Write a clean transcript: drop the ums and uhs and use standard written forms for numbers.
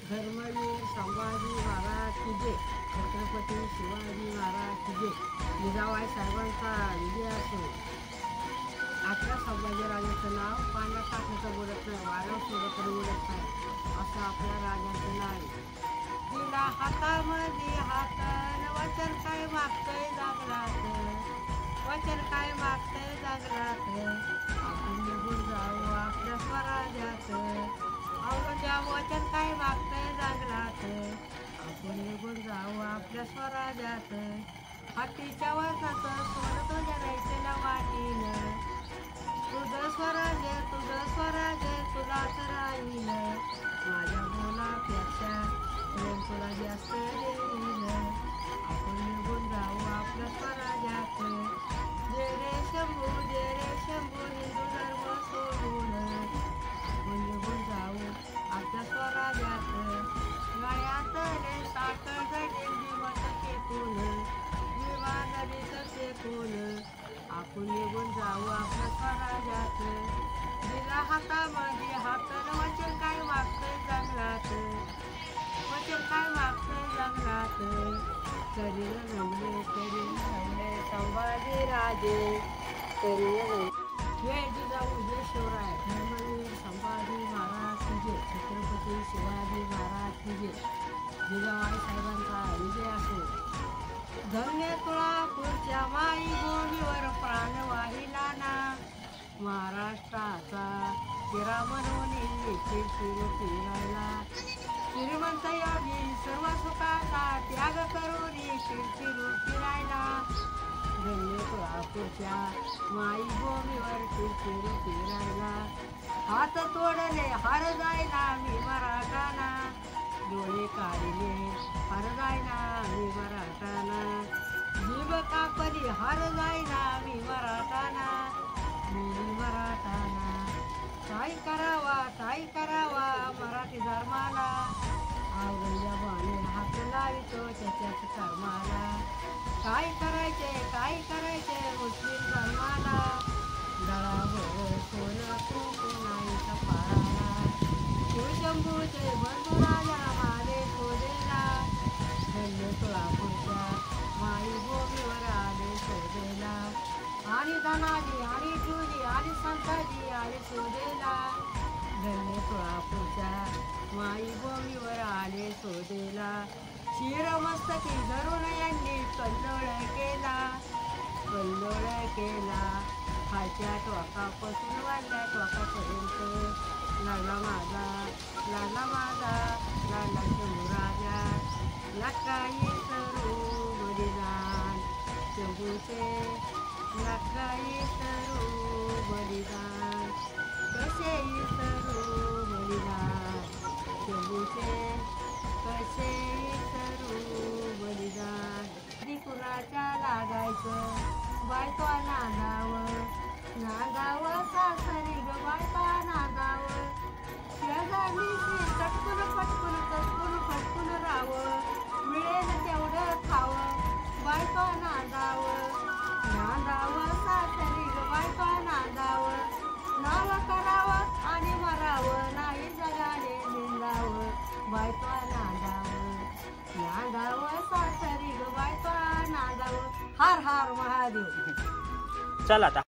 धर्मवीर संभाजी महाराज की जय. छत्रपती शिवाजी महाराज की जय. जिजाबाई साहेबांचा विजय असो. आपल्या संभाजीराजाचं नाव पाण्यात टाकायचं बोलत नाही, वारं सोडत बोलत नाही, असं आपल्या राजाचं नाव आहे. तिला हातामध्ये हात वचन काय मागतंय जागलात, वचन काय मागतंय जागलात. आपण निघून जाऊ आपल्या स्वराज्यात. औरंगजेब वचन काय मागतंय जागलात. आपण निघून जाऊ आपल्या स्वराज्यात. हातीच्या वजनाचं सोनं तुझ्या राहायचं वाटीनं. तुझं स्वराज्य तुलाच राहील. माझ्या मुलापेक्षा प्रेम तुला जास्त देईल. आपण निघून जाऊ आपल्या स्वराज्यात. जे रे शंभू हिंदू धर्म सोडून. आपण निघून जाऊ आपल्या स्वराज्यात. गळ्यातले साखर जडेल भीमत फेकून, भीमा नदीत फेकून. आपण निघून जाऊ आपल्या स्वराज्यात. दिला हातामध्ये हात वचन काय मागतंय जंगलात, वचन काय मागतंय जंगलात. करील रमले संभाजी राजे, करील जय जिजाऊ जय शिवराय. धर्मवीर संभाजी महाराज की जय. छत्रपती शिवाजी महाराज की जय. जिजाबाई साहेबांचा विजय असो. धन्य तुळापूरच्या माईभूमीवर प्राण वाहिला ना. महाराष्ट्राचा चिरा म्हणून चिरचिर फिरायला. श्रीमंत योगी सर्व सुखाचा त्याग करून चिरचिर फिरायला. धन्य तुळापूरच्या माईभूमीवर चिरचिर फिरायला. हात तोडले हार जायला मी मराठाना. डोळे काढले हार जायना मी मराठाना. जीव कापली हार जायना मी मराठाना, मी मराठाना. काय करावा मराठी धर्माला. औरंगजेबाने हात लावितो त्याच्याच कर्माला. काय करायचे मुस्लिम धर्माला. गळावर सोनं तूप नाही कपाळाला. शिवशंभूचे बंधू राजा आले शोधेला. धन्य तुळापूरच्या माईभूमीवर आले शोधेला. आणि धनाजी आणि जुली आणि संताजी आले शोधेला. धन्य तुळापूरच्या माईभूमीवर आले शोधेला. शिरमस्तकी धरून यांनी कल्लोळ केला. खालच्या टोकापासून वाढल्या टोकापर्यंत. लाडला माझा लाडला शंभूराजा. लाखाई सरू बलिदान शंभूचे, लाखाई सरू बलिदान. कसेही सरू बलिदान शंभूचे, कसेही सरू बलिदान. कुणाच्या लागायचं बायको नांदावं सासरी ग बायका नांदावं. शेजारीशी चटकून पटकून कटकून फटकून राहावं. मिळेल तेवढं खावं बायको नांदावं सासरी ग बायको नांदावं. नाव करावं आणि मरावं नाही जगाने निंदावं. बायको नांदावं सासरी ग बायको नांदावं. हर हर महादेव. चला आता